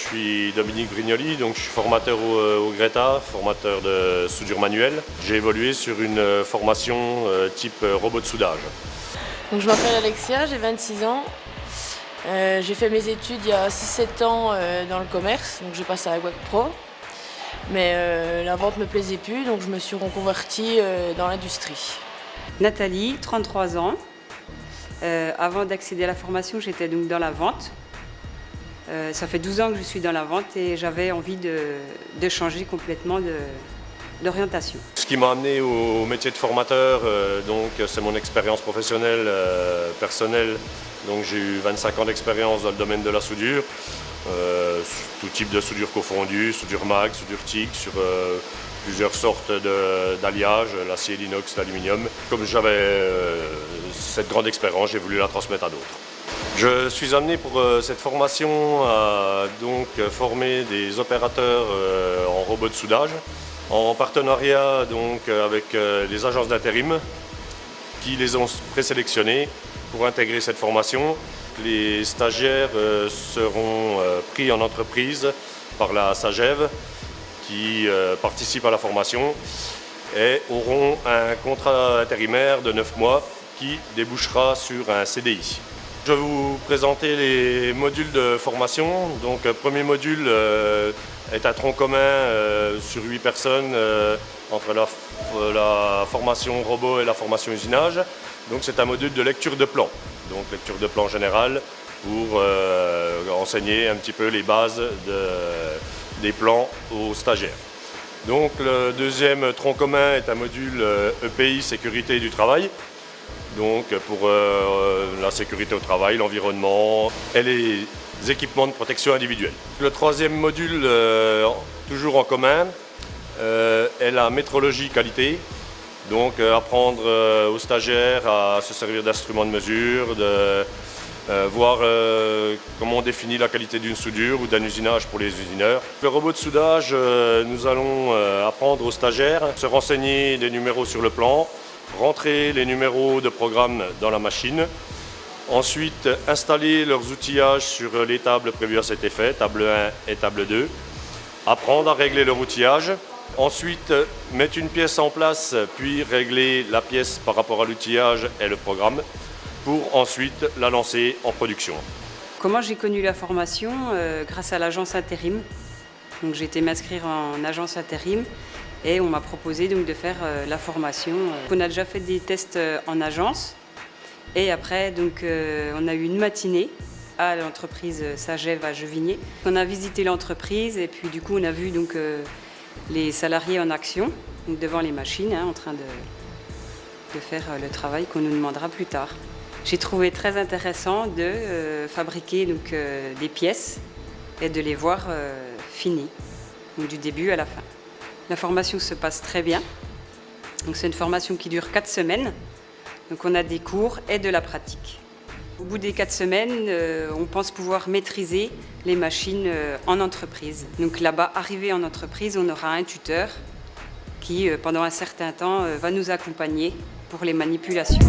suis Dominique Brignoli, donc je suis formateur au Greta, formateur de soudure manuelle. J'ai évolué sur une formation type robot de soudage. Donc, je m'appelle Alexia, j'ai 26 ans. J'ai fait mes études il y a 6-7 ans dans le commerce, donc j'ai passé à WEC Pro. Mais la vente ne me plaisait plus, donc je me suis reconvertie dans l'industrie. Nathalie, 33 ans. Avant d'accéder à la formation, j'étais donc dans la vente. Ça fait 12 ans que je suis dans la vente et j'avais envie de changer complètement d'orientation. Ce qui m'a amené au métier de formateur, c'est mon expérience professionnelle personnelle. Donc j'ai eu 25 ans d'expérience dans le domaine de la soudure, tout type de soudure confondue, soudure mag, soudure TIG, sur plusieurs sortes d'alliages, l'acier, l'inox, l'aluminium. Comme j'avais cette grande expérience, j'ai voulu la transmettre à d'autres. Je suis amené pour cette formation à former des opérateurs en robot de soudage, en partenariat avec les agences d'intérim qui les ont présélectionnés pour intégrer cette formation. Les stagiaires seront pris en entreprise par la SAGEV qui participe à la formation et auront un contrat intérimaire de 9 mois qui débouchera sur un CDI. Je vais vous présenter les modules de formation. Donc, premier module est un tronc commun sur 8 personnes entre la formation robot et la formation usinage. Donc, c'est un module de lecture de plan. Donc, lecture de plan générale pour enseigner un petit peu les bases des plans aux stagiaires. Donc, le deuxième tronc commun est un module EPI sécurité du travail. Donc pour la sécurité au travail, l'environnement et les équipements de protection individuelle. Le troisième module, toujours en commun, est la métrologie qualité. Donc apprendre aux stagiaires à se servir d'instruments de mesure, de voir comment on définit la qualité d'une soudure ou d'un usinage pour les usineurs. Le robot de soudage, nous allons apprendre aux stagiaires à se renseigner des numéros sur le plan, rentrer les numéros de programme dans la machine, ensuite installer leurs outillages sur les tables prévues à cet effet, table 1 et table 2, apprendre à régler leur outillage, ensuite mettre une pièce en place, puis régler la pièce par rapport à l'outillage et le programme, pour ensuite la lancer en production. Comment j'ai connu la formation? Grâce à l'agence intérim. Donc, j'ai été m'inscrire en agence intérim. Et on m'a proposé donc de faire la formation. On a déjà fait des tests en agence et après on a eu une matinée à l'entreprise SAGEV à Jevigné. On a visité l'entreprise et puis du coup on a vu les salariés en action donc devant les machines en train de faire le travail qu'on nous demandera plus tard. J'ai trouvé très intéressant de fabriquer des pièces et de les voir finies, donc du début à la fin. La formation se passe très bien. C'est une formation qui dure 4 semaines. Donc on a des cours et de la pratique. Au bout des 4 semaines, on pense pouvoir maîtriser les machines en entreprise. Donc là-bas, arrivé en entreprise, on aura un tuteur qui, pendant un certain temps, va nous accompagner pour les manipulations.